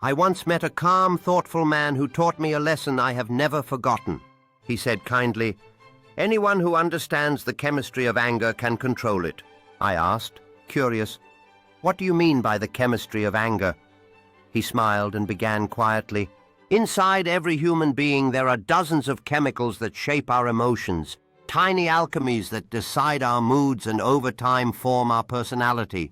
I once met a calm, thoughtful man who taught me a lesson I have never forgotten. He said kindly, "Anyone who understands the chemistry of anger can control it." I asked, curious, "What do you mean by the chemistry of anger?" He smiled and began quietly, "Inside every human being there are dozens of chemicals that shape our emotions, tiny alchemies that decide our moods and over time form our personality.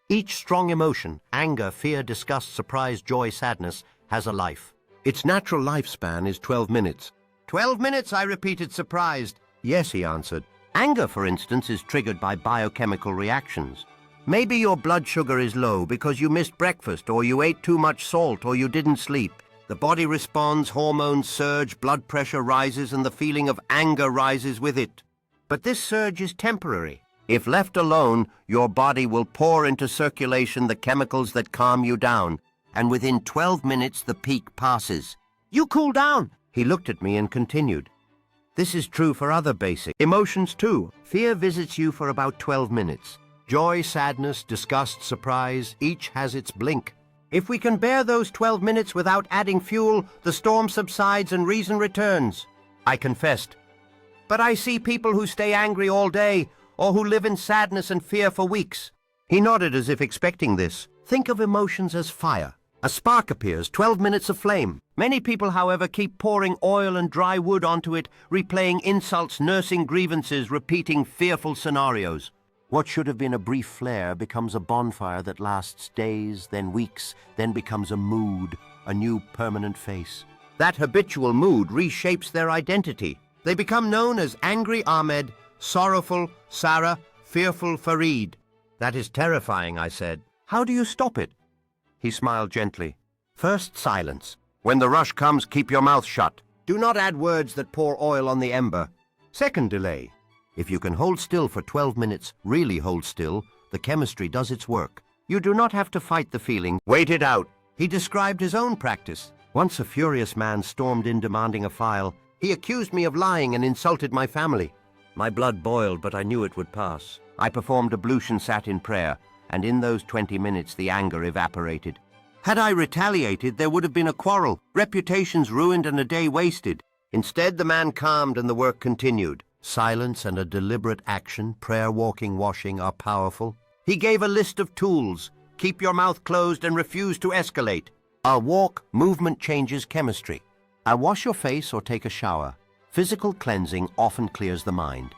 Each strong emotion, anger, fear, disgust, surprise, joy, sadness, has a life. Its natural lifespan is 12 minutes. 12 minutes, I repeated, surprised. Yes, he answered. Anger, for instance, is triggered by biochemical reactions. Maybe your blood sugar is low because you missed breakfast, or you ate too much salt, or you didn't sleep. The body responds, hormones surge, blood pressure rises, and the feeling of anger rises with it. But this surge is temporary. If left alone, your body will pour into circulation the chemicals that calm you down, and within 12 minutes the peak passes. You cool down. He looked at me and continued. This is true for other basic emotions too. Fear visits you for about 12 minutes. Joy, sadness, disgust, surprise, each has its blink. If we can bear those 12 minutes without adding fuel, the storm subsides and reason returns. I confessed. But I see people who stay angry all day, or who live in sadness and fear for weeks. He nodded as if expecting this. Think of emotions as fire. A spark appears, 12 minutes of flame. Many people, however, keep pouring oil and dry wood onto it, replaying insults, nursing grievances, repeating fearful scenarios. What should have been a brief flare becomes a bonfire that lasts days, then weeks, then becomes a mood, a new permanent face. That habitual mood reshapes their identity. They become known as Angry Ahmed, Sorrowful Sarah, Fearful Farid. That is terrifying, I said. How do you stop it? He smiled gently. First, silence. When the rush comes, keep your mouth shut. Do not add words that pour oil on the ember. Second, delay. If you can hold still for 12 minutes, really hold still, the chemistry does its work. You do not have to fight the feeling. Wait it out. He described his own practice. Once a furious man stormed in demanding a file. He accused me of lying and insulted my family. My blood boiled, but I knew it would pass. I performed ablution, sat in prayer, and in those 20 minutes the anger evaporated. Had I retaliated, there would have been a quarrel, reputations ruined and a day wasted. Instead, the man calmed and the work continued. Silence and a deliberate action, prayer, walking, washing, are powerful. He gave a list of tools. Keep your mouth closed and refuse to escalate. A walk, movement changes chemistry. Wash your face or take a shower. Physical cleansing often clears the mind.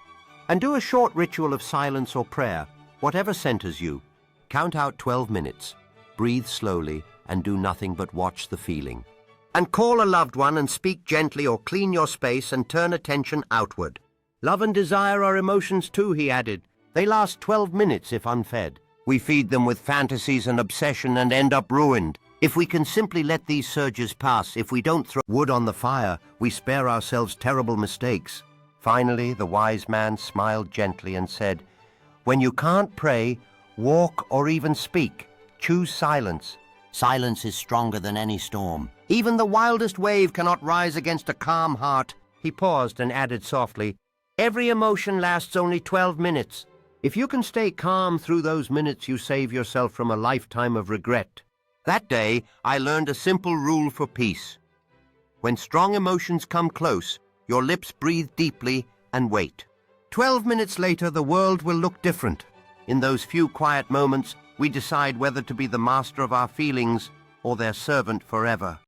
And do a short ritual of silence or prayer, whatever centers you. Count out 12 minutes. Breathe slowly and do nothing but watch the feeling. And call a loved one and speak gently or clean your space and turn attention outward. Love and desire are emotions too, he added. They last 12 minutes if unfed. We feed them with fantasies and obsession and end up ruined. If we can simply let these surges pass, if we don't throw wood on the fire, we spare ourselves terrible mistakes. Finally, the wise man smiled gently and said, "When you can't pray, walk or even speak, choose silence. Silence is stronger than any storm. Even the wildest wave cannot rise against a calm heart." He paused and added softly, "Every emotion lasts only 12 minutes. If you can stay calm through those minutes, you save yourself from a lifetime of regret." That day, I learned a simple rule for peace. When strong emotions come close, your lips breathe deeply and wait. 12 minutes later, the world will look different. In those few quiet moments, we decide whether to be the master of our feelings or their servant forever.